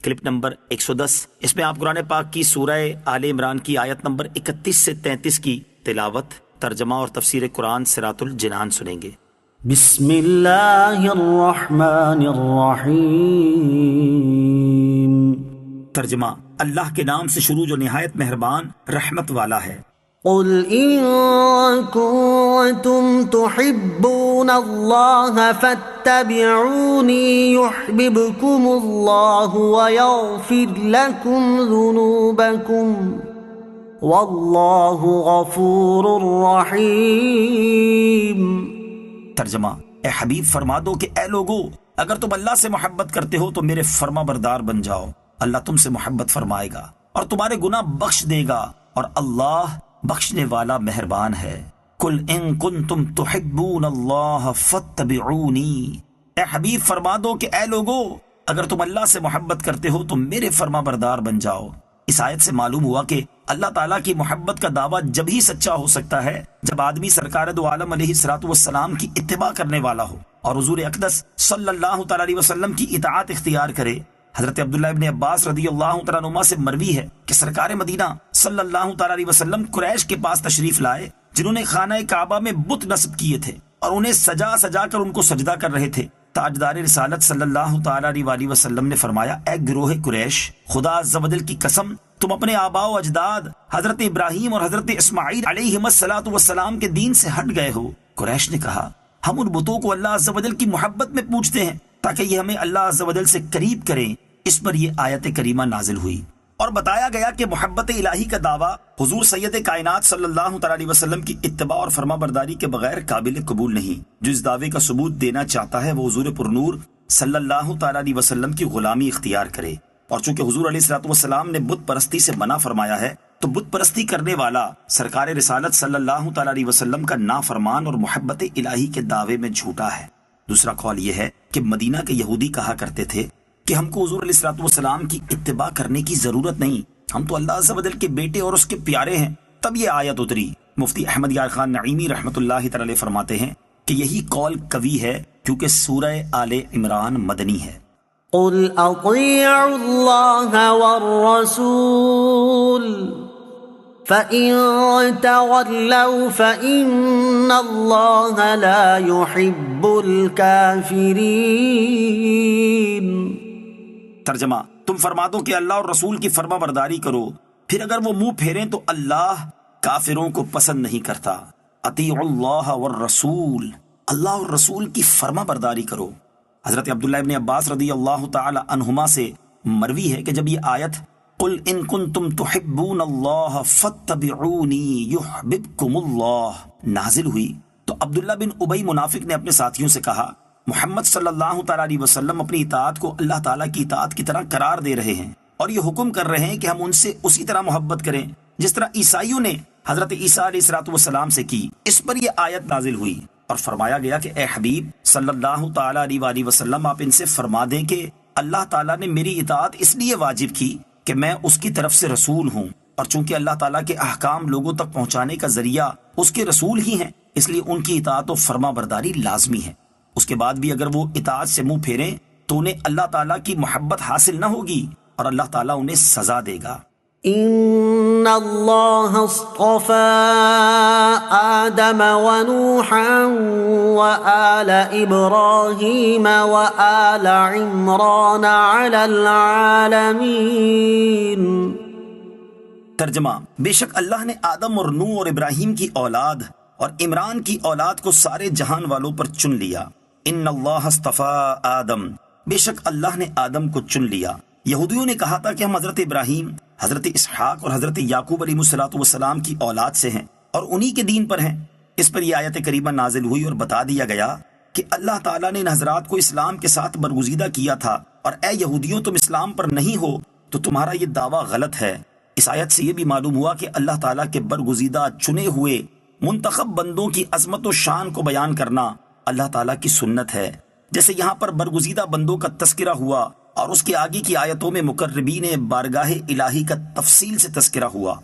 Clip number 110۔ اس میں آپ قرآن پاک کی سورہ آل عمران کی آیت نمبر 31 سے 33 کی تلاوت، ترجمہ اور تفسیر قرآن صراط الجنان سنیں گے۔ بسم اللہ الرحمن الرحیم۔ ترجمہ، اللہ کے نام سے شروع جو نہایت مہربان رحمت والا ہے۔ قل ان کنتم تحبون اللہ فاتبعونی یحببکم اللہ ویغفر لکم ذنوبکم واللہ غفور رحیم۔ ترجمہ، اے حبیب فرما دو کہ اے لوگو، اگر تم اللہ سے محبت کرتے ہو تو میرے فرما بردار بن جاؤ، اللہ تم سے محبت فرمائے گا اور تمہارے گناہ بخش دے گا، اور اللہ بخشنے والا مہربان ہے۔ قل ان کنتم تحبون اللہ فاتبعونی، اے حبیب فرما دو کہ اے لوگو، اگر تم اللہ سے محبت کرتے ہو تو میرے فرما بردار بن جاؤ۔ اس آیت سے معلوم ہوا کہ اللہ تعالیٰ کی محبت کا دعویٰ جب ہی سچا ہو سکتا ہے جب آدمی سرکار دو عالم علیہ الصلوۃ والسلام کی اتباع کرنے والا ہو اور حضور اقدس صلی اللہ تعالیٰ علیہ وسلم کی اطاعت اختیار کرے۔ حضرت عبداللہ ابن عباس رضی اللہ تعالیٰ عنہما سے مروی ہے کہ سرکار مدینہ صلی اللہ تعالیٰ علیہ وسلم قریش کے پاس تشریف لائے جنہوں نے خانہ کعبہ میں بت نصب کیے تھے اور انہیں سجا سجا کر ان کو سجدہ کر رہے تھے۔ تاجدار رسالت صلی اللہ تعالیٰ علیہ وسلم نے فرمایا، اے گروہ قریش، خدا عز و جل کی قسم، تم اپنے آباء و اجداد حضرت ابراہیم اور حضرت اسماعیل علیہ السلام کے دین سے ہٹ گئے ہو۔ قریش نے کہا، ہم ان بتوں کو اللہ عز و جل کی محبت میں پوجتے ہیں تاکہ یہ ہمیں اللہ عز و جل سے قریب کریں۔ اس پر یہ آیت کریمہ نازل ہوئی اور بتایا گیا کہ محبت الہی کا دعویٰ حضور سید کائنات صلی اللہ تعالیٰ علیہ وسلم کی اتباع اور فرما برداری کے بغیر قابل قبول نہیں۔ جو اس دعوے کا ثبوت دینا چاہتا ہے وہ حضور پرنور صلی اللہ تعالیٰ علیہ وسلم کی غلامی اختیار کرے، اور چونکہ حضور علیہ الصلوۃ والسلام نے بت پرستی سے منع فرمایا ہے تو بت پرستی کرنے والا سرکار رسالت صلی اللہ تعالیٰ علیہ وسلم کا نافرمان اور محبت الہی کے دعوے میں جھوٹا ہے۔ دوسرا قول یہ ہے کہ مدینہ کے یہودی کہا کرتے تھے کہ ہم کو حضور علیہ الصلوۃ والسلام کی اتباع کرنے کی ضرورت نہیں، ہم تو اللہ عز و جل کے بیٹے اور اس کے پیارے ہیں۔ تب یہ آیت اتری۔ مفتی احمد یار خان نعیمی رحمۃ اللہ تعالی فرماتے ہیں کہ یہی قول قوی ہے کیونکہ سورہ آل عمران مدنی ہے۔ قل اطیعوا اللہ والرسول فَإِن تَوَلَّوْا فَإِنَّ اللَّهَ لَا يُحِبُّ الْكَافِرِينَ۔ ترجمہ، تم فرما دو کہ اللہ اور رسول کی فرما برداری کرو، پھر اگر وہ منہ پھیریں تو اللہ کافروں کو پسند نہیں کرتا۔ اطیعوا اللہ والرسول، اللہ اور رسول کی فرما برداری کرو۔ حضرت عبداللہ ابن عباس رضی اللہ تعالی عنہما سے مروی ہے کہ جب یہ آیت قل ان کنتم تحبون اللہ فاتبعونی یحببکم اللہ نازل ہوئی تو عبداللہ بن ابی منافق نے اپنے ساتھیوں سے کہا، محمد صلی اللہ تعالیٰ علیہ وسلم اپنی اطاعت کو اللہ تعالیٰ کی اطاعت کی طرح قرار دے رہے ہیں اور یہ حکم کر رہے ہیں کہ ہم ان سے اسی طرح محبت کریں جس طرح عیسائیوں نے حضرت عیسیٰ علیہ السلام سے کی۔ اس پر یہ آیت نازل ہوئی اور فرمایا گیا کہ اے حبیب صلی اللہ تعالیٰ علیہ وسلم، آپ ان سے فرما دیں کہ اللہ تعالیٰ نے میری اطاعت اس لیے واجب کی کہ میں اس کی طرف سے رسول ہوں، اور چونکہ اللہ تعالیٰ کے احکام لوگوں تک پہنچانے کا ذریعہ اس کے رسول ہی ہیں، اس لیے ان کی اطاعت و فرما برداری لازمی ہے۔ اس کے بعد بھی اگر وہ اطاعت سے منہ پھیریں تو انہیں اللہ تعالیٰ کی محبت حاصل نہ ہوگی اور اللہ تعالیٰ انہیں سزا دے گا۔ ان اللہ اصطفى آدم ونوحا وآل ابراہیم وآل عمران علی العالمین۔ ترجمہ، بے شک اللہ نے آدم اور نوح اور ابراہیم کی اولاد اور عمران کی اولاد کو سارے جہان والوں پر چن لیا۔ ان اللہ اصطفى آدم، بے شک اللہ نے آدم کو چن لیا۔ یہودیوں نے کہا تھا کہ ہم حضرت ابراہیم، حضرت اسحاق اور حضرت یعقوب علیہ السلام کی اولاد سے ہیں اور انہی کے دین پر ہیں۔ اس پر یہ آیت کریمہ نازل ہوئی اور بتا دیا گیا کہ اللہ تعالیٰ نے ان حضرات کو اسلام کے ساتھ برگزیدہ کیا تھا، اور اے یہودیوں، تم اسلام پر نہیں ہو تو تمہارا یہ دعویٰ غلط ہے۔ اس آیت سے یہ بھی معلوم ہوا کہ اللہ تعالیٰ کے برگزیدہ چنے ہوئے منتخب بندوں کی عظمت و شان کو بیان کرنا اللہ تعالیٰ کی سنت ہے۔ جیسے یہاں پر برگزیدہ بندوں کا تذکرہ ہوا اور اس کے آگے کی آیتوں میں مقربین بارگاہ الہی کا تفصیل سے تذکرہ ہوا۔